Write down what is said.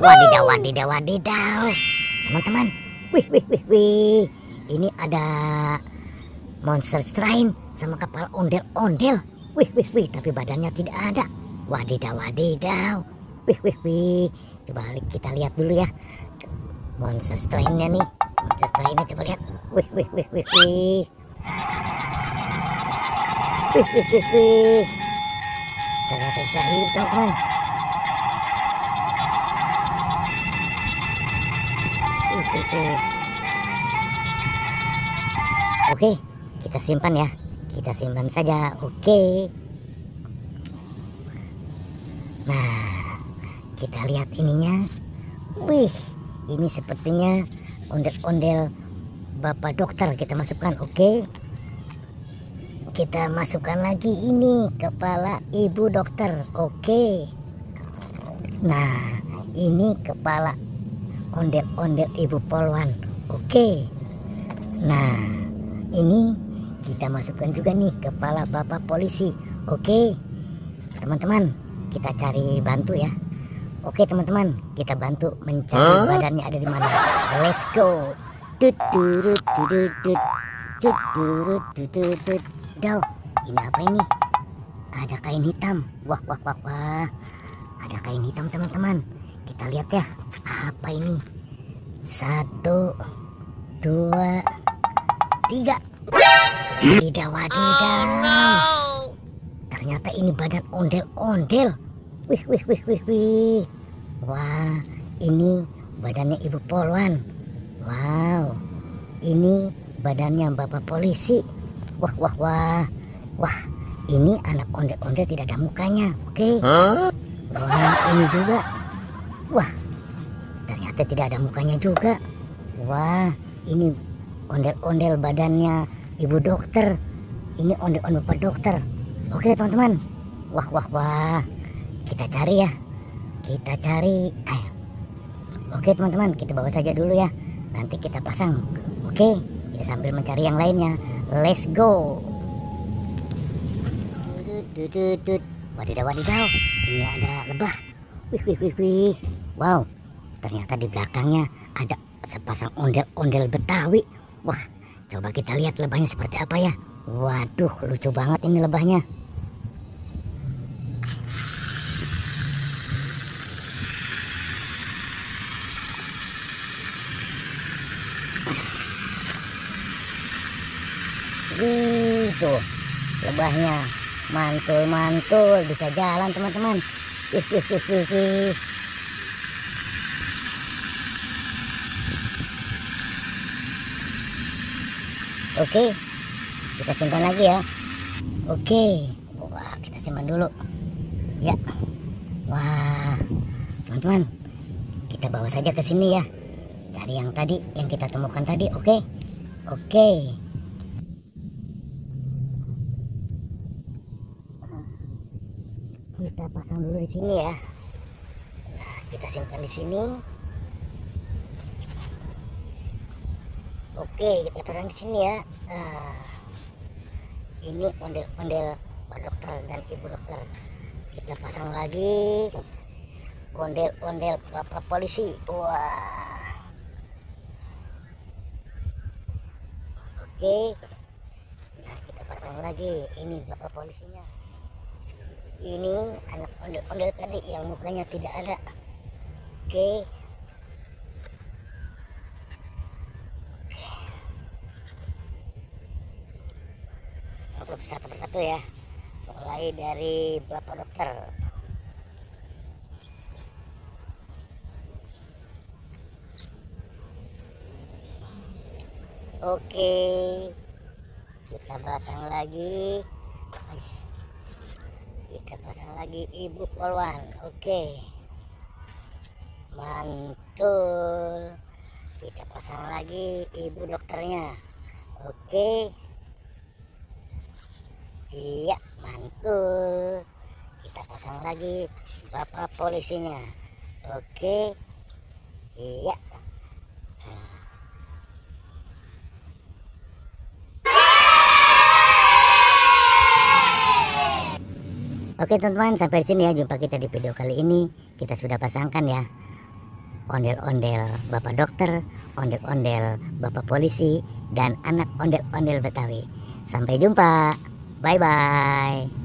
Wadidaw, wadidaw, wadidaw. Teman-teman, wih. Ini ada monster strain sama kepala ondel-ondel. Wih, tapi badannya tidak ada. Wadidaw, wadidaw. Wih. Coba kita lihat dulu ya. Monster strainnya nih. Monster strainnya coba lihat. Wih. Wih. Ternyata bisa hidup, teman-teman. Oke, kita simpan ya. Kita simpan saja. Oke. Nah, kita lihat ininya. Wih, ini sepertinya ondel-ondel Bapak Dokter. Kita masukkan. Oke. Kita masukkan lagi ini kepala Ibu Dokter. Oke. Nah, ini kepala ondel-ondel Ibu Polwan. Oke. Nah, ini kita masukkan juga nih kepala Bapak Polisi. Oke. Teman-teman, kita cari bantu ya. Oke, teman-teman, kita bantu mencari badannya ada di mana. Let's go. Daw, ini apa ini? Ada kain hitam. Wah. Ada kain hitam, teman-teman. Kita lihat ya. Apa ini? 1, 2, 3. Wadidaw. Ternyata ini badan ondel-ondel. Wih. Wah, ini badannya Ibu Polwan. Wow, ini badannya Bapak Polisi. Wah. Ini anak ondel-ondel tidak ada mukanya. Oke. Wah, ini juga. Wah, ternyata tidak ada mukanya juga. Wah, ini ondel-ondel badannya Ibu Dokter. Ini ondel-ondel Bapak Dokter. Oke, teman-teman. Wah. Kita cari ya. Kita cari. Ayo. Oke, teman-teman, kita bawa saja dulu ya. Nanti kita pasang. Oke, kita sambil mencari yang lainnya. Let's go. Wadidaw. Ini ada lebah. Wih. Wow, ternyata di belakangnya ada sepasang ondel-ondel Betawi. Wah, coba kita lihat lebahnya seperti apa ya. Waduh, lucu banget ini lebahnya. Tuh, lebahnya mantul bisa jalan, teman-teman. Wih. Oke, kita simpan lagi ya. Oke, wah, kita simpan dulu ya. Wah, teman-teman, kita bawa saja ke sini ya, dari yang tadi yang kita temukan tadi. Oke. Kita pasang dulu di sini ya. Nah, kita simpan di sini. Oke, kita pasang di sini ya. Nah, ini ondel-ondel Pak Dokter dan Ibu Dokter. Kita pasang lagi ondel-ondel Bapak Polisi. Wah. Oke. Nah, kita pasang lagi ini Bapak Polisinya. Ini anak ondel-ondel tadi yang mukanya tidak ada. Oke. Satu persatu ya. Mulai dari Bapak Dokter. Oke. Kita pasang lagi. Kita pasang lagi Ibu Polwan. Oke, mantul. Kita pasang lagi Ibu Dokternya. Oke, iya, mantul. Kita pasang lagi Bapak Polisinya. Oke, iya. Oke, teman-teman, sampai di sini ya jumpa kita di video kali ini. Kita sudah pasangkan ya. ondel-ondel bapak dokter, ondel-ondel bapak polisi, dan anak ondel-ondel Betawi. Sampai jumpa, bye-bye.